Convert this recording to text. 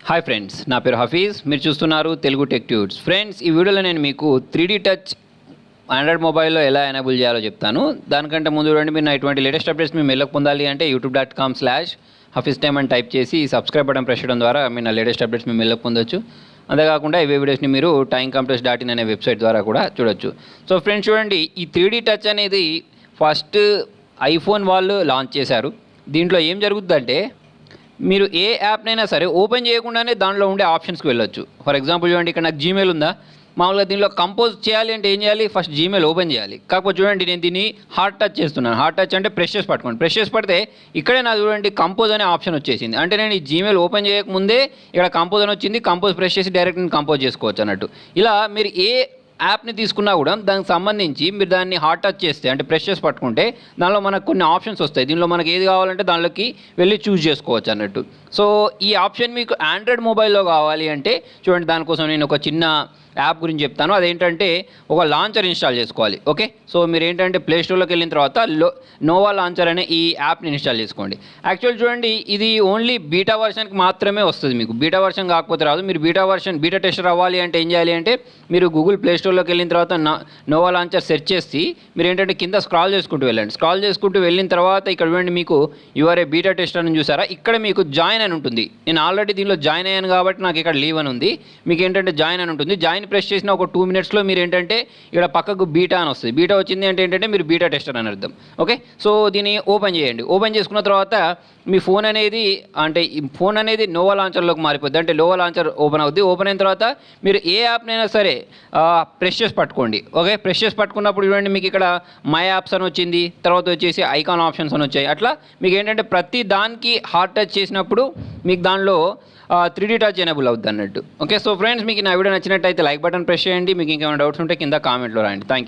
Hi friends, నా పేరు హఫీజ్. మీరు చూస్తున్నారు తెలుగు టెక్ ట్యూట్స్. ఫ్రెండ్స్, ఈ వీడియోలో నేను మీకు 3D టచ్ ఆండ్రాయిడ్ మొబైల్లో ఎలా ఎనేబుల్ చేయాలో చెప్తాను. దానికంటే ముందు చూడండి, మీరు నా ఇటువంటి లేటెస్ట్ అప్డేట్స్ మీరు మెల్లగా పొందాలి అంటే youtube.com/hafiztime అని టైప్ చేసి సబ్స్క్రైబ్ బటన్ ప్రెస్ చేయడం ద్వారా మీరు నా లేటెస్ట్ అప్డేట్స్ మీరు మెల్లగా పొందొచ్చు. అంతేకాకుండా ఇవే వీడియోస్ని మీరు timecompress.in అనే వెబ్సైట్ ద్వారా కూడా చూడొచ్చు. సో ఫ్రెండ్స్ చూడండి, ఈ 3D టచ్ అనేది ఫస్ట్ ఐఫోన్ వాళ్ళు లాంచ్ చేశారు. దీంట్లో ఏం జరుగుతుందంటే, మీరు ఏ యాప్నైనా సరే ఓపెన్ చేయకుండానే దాంట్లో ఉండే ఆప్షన్స్కి వెళ్ళొచ్చు. ఫర్ ఎగ్జాంపుల్ చూడండి, ఇక్కడ నాకు జీమెయిల్ ఉందా, మామూలుగా దీనిలో కంపోజ్ చేయాలి అంటే ఏం చేయాలి, ఫస్ట్ జీమెయిల్ ఓపెన్ చేయాలి. కాకపోతే చూడండి, నేను దీన్ని హార్డ్ టచ్ చేస్తున్నాను. హార్డ్ టచ్ అంటే ప్రెస్ చేసి పట్టుకోండి. ప్రెస్ చేసి పడితే ఇక్కడే నాకు చూడండి కంపోజ్ అనే ఆప్షన్ వచ్చేసింది. అంటే నేను ఈ జీమెయిల్ ఓపెన్ చేయకముందే ఇక్కడ కంపోజ్ అని వచ్చింది. కంపోజ్ ప్రెస్ చేసి డైరెక్ట్ నేను కంపోజ్ చేసుకోవచ్చు అన్నట్టు. ఇలా మీరు ఏ యాప్ని తీసుకున్నా కూడా దానికి సంబంధించి మీరు దాన్ని హార్డ్ టచ్ చేస్తే, అంటే ప్రెస్ చేసి పట్టుకుంటే దానిలో మనకు కొన్ని ఆప్షన్స్ వస్తాయి. దీనిలో మనకి ఏది కావాలంటే దానిలోకి వెళ్ళి చూస్ చేసుకోవచ్చు అన్నట్టు. సో ఈ ఆప్షన్ మీకు ఆండ్రాయిడ్ మొబైల్లో కావాలి అంటే చూడండి, దానికోసం నేను ఒక చిన్న యాప్ గురించి చెప్తాను. అదేంటంటే ఒక లాంచర్ ఇన్స్టాల్ చేసుకోవాలి. ఓకే, సో మీరు ఏంటంటే ప్లేస్టోర్లోకి వెళ్ళిన తర్వాత నోవా లాంచర్ అనే ఈ యాప్ని ఇన్స్టాల్ చేసుకోండి. యాక్చువల్ చూడండి, ఇది ఓన్లీ బీటా వర్షన్కి మాత్రమే వస్తుంది. మీకు బీటా వర్షన్ కాకపోతే రాదు. మీరు బీటా టెస్టర్ అవ్వాలి అంటే ఏం చేయాలి అంటే, మీరు గూగుల్ ప్లేస్టోర్లోకి వెళ్ళిన తర్వాత నోవా లాంచర్ సెర్చ్ చేసి మీరు ఏంటంటే కింద స్క్రాల్ చేసుకుంటూ వెళ్ళండి. స్క్రాల్ చేసుకుంటూ వెళ్ళిన తర్వాత ఇక్కడ చూడండి, మీకు యువర్ ఏ బీటా టెస్టర్ అని చూసారా, ఇక్కడ మీకు జాయిన్ అని ఉంటుంది. నేను ఆల్రెడీ దీనిలో జాయిన్ అయ్యాను కాబట్టి నాకు ఇక్కడ లీవ్ అని ఉంది. మీకు ఏంటంటే జాయిన్ అని ఉంటుంది. జాయిన్ ప్రెస్ చేసిన ఒక 2 minutesలో మీరు ఏంటంటే ఇక్కడ పక్కకు బీటా అని వస్తుంది. బీటా వచ్చింది అంటే ఏంటంటే మీరు బీటా టెస్టర్ అని అర్థం. ఓకే, సో దీన్ని ఓపెన్ చేయండి. ఓపెన్ చేసుకున్న తర్వాత మీ ఫోన్ అనేది, అంటే ఈ ఫోన్ అనేది నోవా లాంచర్లోకి మారిపోద్ది. అంటే నోవా లాంచర్ ఓపెన్ అవుద్ది. ఓపెన్ అయిన తర్వాత మీరు ఏ యాప్నైనా సరే ప్రెస్ చేసి పట్టుకోండి. ఓకే, ప్రెస్ చేసి పట్టుకున్నప్పుడు చూడండి, మీకు ఇక్కడ మై యాప్స్ అని వచ్చింది. తర్వాత వచ్చేసి ఐకాన్ ఆప్షన్స్ అని వచ్చాయి. అట్లా మీకు ఏంటంటే ప్రతి దానికి హార్డ్ టచ్ చేసినప్పుడు మీకు దానిలో 3D టచ్ ఎనేబుల్ అవుద్ది అన్నట్టు. ఓకే, సో ఫ్రెండ్స్, మీకు నా వీడియో నచ్చినట్టయితే లైక్ బటన్ ప్రెస్ చేయండి. మీకు ఇంకేమైనా డౌట్స్ ఉంటే కింద కామెంట్లో రాయండి. Thank you.